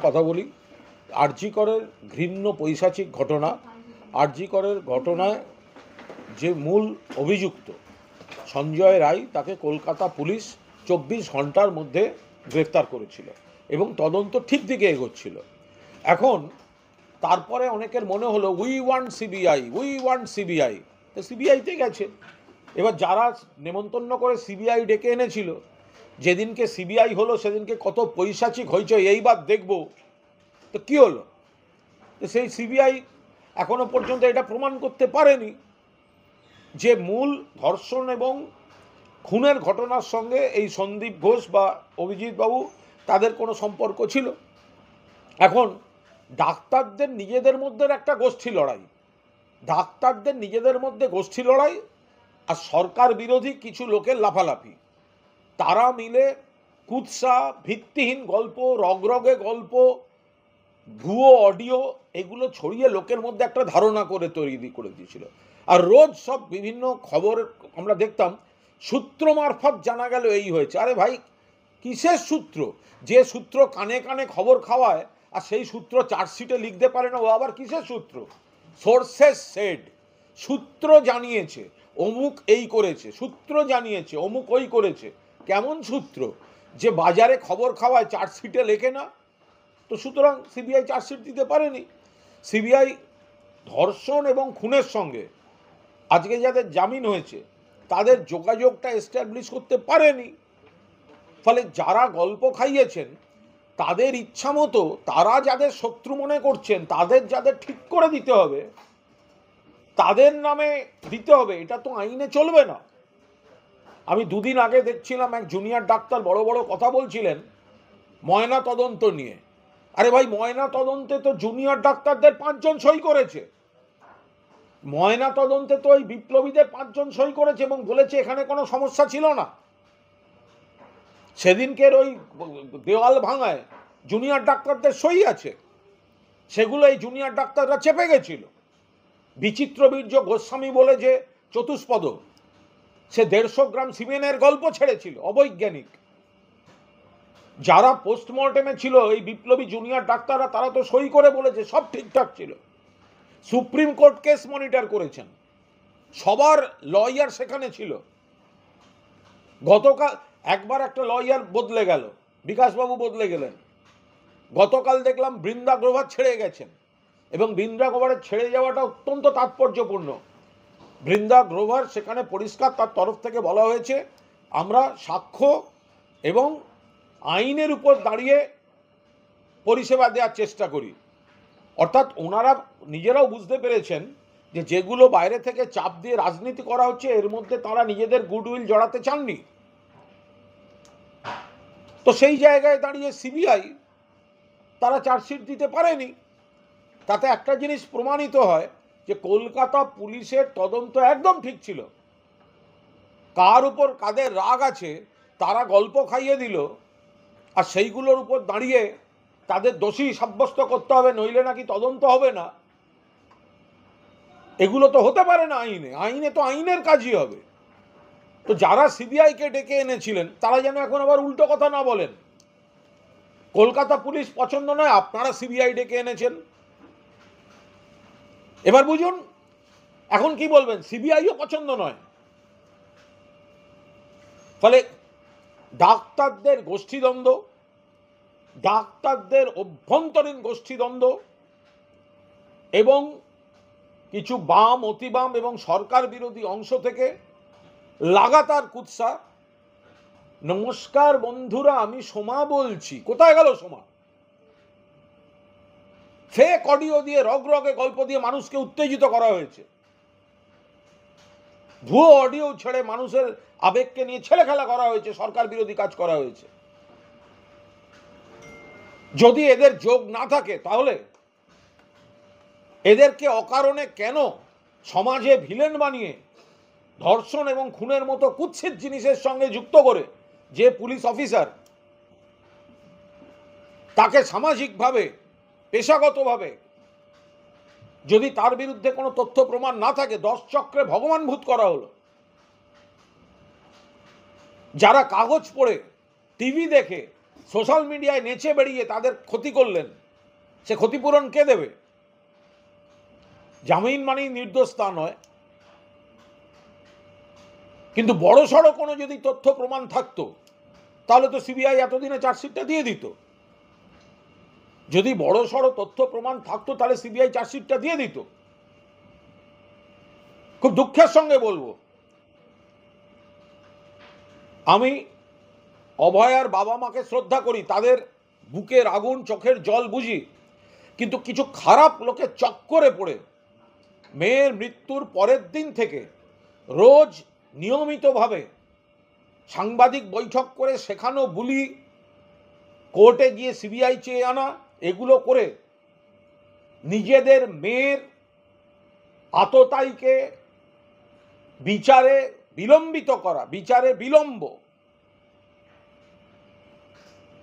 কথা বলি। আরজি করের ঘৃণ্য পৈশাচিক ঘটনা, আরজি করের ঘটনায় যে মূল অভিযুক্ত সঞ্জয় রায়, তাকে কলকাতা পুলিশ 24 ঘন্টার মধ্যে গ্রেফতার করেছিল এবং তদন্ত ঠিক দিকে এগোচ্ছিল। এখন তারপরে অনেকের মনে হলো উই ওয়ান্ট সিবিআই, তো সিবিআইতে গেছে। এবার যারা নেমন্তন্ন করে সিবিআই ডেকে এনেছিল, যেদিনকে সিবিআই হলো সেদিনকে কত পৈশাচিক হইচই, এইবার দেখব। তো কী হলো? তো সেই সিবিআই এখনো পর্যন্ত এটা প্রমাণ করতে পারেনি যে মূল ধর্ষণ এবং খুনের ঘটনার সঙ্গে এই সন্দীপ ঘোষ বা অভিজিৎ বাবু তাদের কোনো সম্পর্ক ছিল। এখন ডাক্তারদের নিজেদের মধ্যে একটা গোষ্ঠী লড়াই, আর সরকার বিরোধী কিছু লোকের লাফালাফি, তারা মিলে কুৎসা, ভিত্তিহীন গল্প, রগরগে গল্প, ভুয়ো অডিও, এগুলো ছড়িয়ে লোকের মধ্যে একটা ধারণা তৈরি করে দিয়েছিল। আর রোজ সব বিভিন্ন খবর আমরা দেখতাম, সূত্র মারফত জানা গেল এই হয়েছে। আরে ভাই, কিসের সূত্র? যে সূত্র কানে কানে খবর খাওয়ায় আর সেই সূত্র চার্জশিটে লিখতে পারে না, ও আবার কিসের সূত্র? সোর্সেস সেড, সূত্র জানিয়েছে অমুক এই করেছে, সূত্র জানিয়েছে অমুক ওই করেছে। কেমন সূত্র? যে বাজারে খবর খাওয়ায়, চার্জশিটে লেখে না। তো সুতরাং সিবিআই চার্জশিট দিতে পারেনি। সিবিআই ধর্ষণ এবং খুনের সঙ্গে আজকে যাদের জামিন হয়েছে তাদের যোগাযোগটা এস্টাবলিশ করতে পারেনি। ফলে যারা গল্প খাইয়েছেন তাদের ইচ্ছা মতো, তারা যাদের শত্রু মনে করছেন, যাদের ঠিক করে দিতে হবে, তাদের নামে দিতে হবে, এটা তো আইনে চলবে না। আমি দুদিন আগে দেখছিলাম এক জুনিয়র ডাক্তার বড় বড় কথা বলছিলেন ময়না তদন্ত নিয়ে। আরে ভাই, ময়না তদন্তে তো জুনিয়র ডাক্তারদের 5 জন সই করেছে। ময়না তদন্তে তো ওই বিপ্লবীদের 5 জন সই করেছে এবং বলেছে এখানে কোনো সমস্যা ছিল না। সেদিনকের ওই দেওয়াল ভাঙায় জুনিয়র ডাক্তারদের সই আছে, সেগুলো এই জুনিয়র ডাক্তাররা চেপে গেছিল। বিচিত্রবীর্য গোস্বামী বলে যে চতুষ্পদ, সে 150 গ্রাম সিমেনের গল্প ছেড়েছিল, অবৈজ্ঞানিক। যারা পোস্টমর্টেমে ছিল এই বিপ্লবী জুনিয়র ডাক্তাররা, তারা তো সই করে বলেছে সব ঠিকঠাক ছিল। সুপ্রিম কোর্ট কেস মনিটর করেছেন, সবার লয়ার সেখানে ছিল। গতকাল একবার একটা লয়ার বদলে গেল, বিকাশবাবু বদলে গেলেন। গতকাল দেখলাম বৃন্দা গ্রোভার ছেড়ে গেছেন, এবং বৃন্দা গ্রোভারের ছেড়ে যাওয়াটা অত্যন্ত তাৎপর্যপূর্ণ। বৃন্দা গ্রোভার সেখানে পরিষ্কার তার তরফ থেকে বলা হয়েছে, আমরা সাক্ষ্য এবং আইনের উপর দাঁড়িয়ে পরিষেবা দেওয়ার চেষ্টা করি। অর্থাৎ ওনারা নিজেরাও বুঝতে পেরেছেন যে যেগুলো বাইরে থেকে চাপ দিয়ে রাজনীতি করা হচ্ছে, এর মধ্যে তারা নিজেদের গুডউইল জড়াতে চাননি। তো সেই জায়গায় দাঁড়িয়ে সিবিআই তারা চার্জশিট দিতে পারেনি। তাতে একটা জিনিস প্রমাণিত হয় যে কলকাতা পুলিশের তদন্ত একদম ঠিক ছিল। কার উপর কাদের রাগ আছে তারা গল্প খাইয়ে দিল, আর সেইগুলোর উপর দাঁড়িয়ে তাদের দোষী সাব্যস্ত করতে হবে, নইলে নাকি তদন্ত হবে না। এগুলো তো হতে পারে না আইনে তো আইনের কাজই হবে। তো যারা সিবিআইকে ডেকে এনেছিলেন তারা যেন এখন আবার উল্টো কথা না বলেন, কলকাতা পুলিশ পছন্দ নয়, আপনারা সিবিআই ডেকে এনেছেন। এবার বুঝুন এখন কি বলবেন, সিবিআইও পছন্দ নয়। ফলে ডাক্তারদের গোষ্ঠীদ্বন্দ্ব, ডাক্তারদের অভ্যন্তরীণ গোষ্ঠীদ্বন্দ্ব এবং কিছু বাম, অতিবাম এবং সরকার বিরোধী অংশ থেকে লাগাতার কুৎসা। নমস্কার বন্ধুরা, আমি সোমা বলছি। কোথায় গেল সোমা? ফেক অডিও দিয়ে, রগরগে গল্প দিয়ে মানুষকে উত্তেজিত করা হয়েছে। ভুয়ো অডিও ছেড়ে মানুষের আবেগকে নিয়ে ছেলে খেলা করা হয়েছে, সরকার বিরোধী কাজ করা হয়েছে। যদি এদের যোগ না থাকে তাহলে এদেরকে অকারণে কেন সমাজে ভিলেন বানিয়ে ধর্ষণ এবং খুনের মতো কুৎসিত জিনিসের সঙ্গে যুক্ত করে যে পুলিশ অফিসার, তাকে সামাজিকভাবে, পেশাগতভাবে যদি তার বিরুদ্ধে কোনো তথ্য প্রমাণ না থাকে, 10 চক্রে ভগবান ভূত করা হলো। যারা কাগজ পড়ে, টিভি দেখে সোশ্যাল মিডিয়ায় নেচে বেরিয়ে তাদের ক্ষতি করলেন, সে ক্ষতিপূরণ কে দেবে? জামিন মানেই নির্দোষতা নয়, কিন্তু বড়সড় কোনো যদি তথ্য প্রমাণ থাকতো তাহলে তো সিবিআই এতদিনে চার্জশিটটা দিয়ে দিত। যদি বড়সড় তথ্য প্রমাণ থাকতো তাহলে সিবিআই চার্জশিটটা দিয়ে দিত। খুব দুঃখের সঙ্গে বলবো, আমি অভয়ার বাবা মাকে শ্রদ্ধা করি, তাদের বুকের আগুন চোখের জল বুঝি, কিন্তু কিছু খারাপ লোকের চক্করে পড়ে মেয়ের মৃত্যুর পরের দিন থেকে রোজ নিয়মিতভাবে সাংবাদিক বৈঠক করে শেখানো বুলি, কোর্টে গিয়ে সিবিআই চেয়ে আনা, এগুলো করে নিজেদের মেয়ের আততায়ীকে বিচারে বিলম্বিত করা, বিচারে বিলম্ব,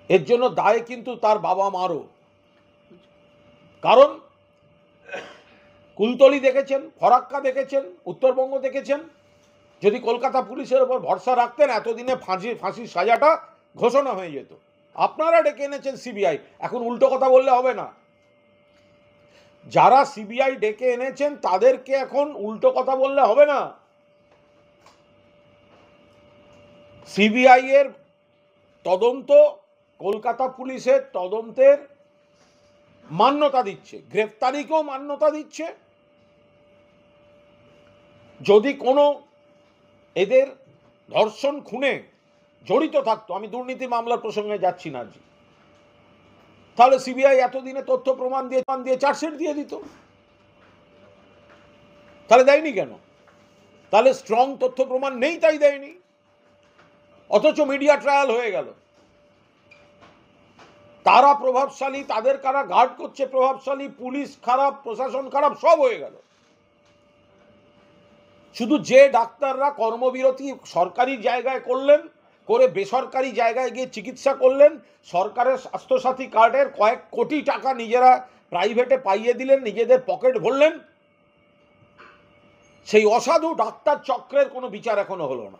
এর জন্য দায় কিন্তু তার বাবা মারও। কারণ কুলতলি দেখেছেন, ফরাক্কা দেখেছেন, উত্তরবঙ্গ দেখেছেন। যদি কলকাতা পুলিশের ওপর ভরসা রাখতেন এতদিনে ফাঁসির সাজাটা ঘোষণা হয়ে যেত। আপনারা ডেকে এনেছেন সিবিআই, এখন উল্টো কথা বললে হবে না। যারা সিবিআই ডেকে এনেছেন তাদেরকে এখন উল্টো কথা বললে হবে না। সিবিআই এর তদন্ত কলকাতা পুলিশের তদন্তের মান্যতা দিচ্ছে, গ্রেফতারিকেও মান্যতা দিচ্ছে। যদি কোনো এদের ধর্ষণ খুনে জড়িত থাকতো, আমি দুর্নীতি মামলার প্রসঙ্গে যাচ্ছি না, তাহলে সিবিআই এতদিনে তথ্য প্রমাণ দিয়ে চার্জশিট দিয়ে দিত। তাহলে দেয়নি কেন? তাহলে স্ট্রং তথ্য প্রমাণ নেই তাই দেয়নি, অথচ মিডিয়া ট্রায়াল হয়ে গেল। তারা প্রভাবশালী, তাদের কারা গার্ড করছে প্রভাবশালী, পুলিশ খারাপ, প্রশাসন খারাপ, সব হয়ে গেল। শুধু যে ডাক্তাররা কর্মবিরতি সরকারি জায়গায় করলেন, করে বেসরকারি জায়গায় গিয়ে চিকিৎসা করলেন, সরকারের স্বাস্থ্যসাথী কার্ডের কয়েক কোটি টাকা নিজেরা প্রাইভেটে পাইয়ে দিলেন, নিজেদের পকেট ভরলেন, সেই অসাধু ডাক্তার চক্রের কোনো বিচার এখনো হলো না।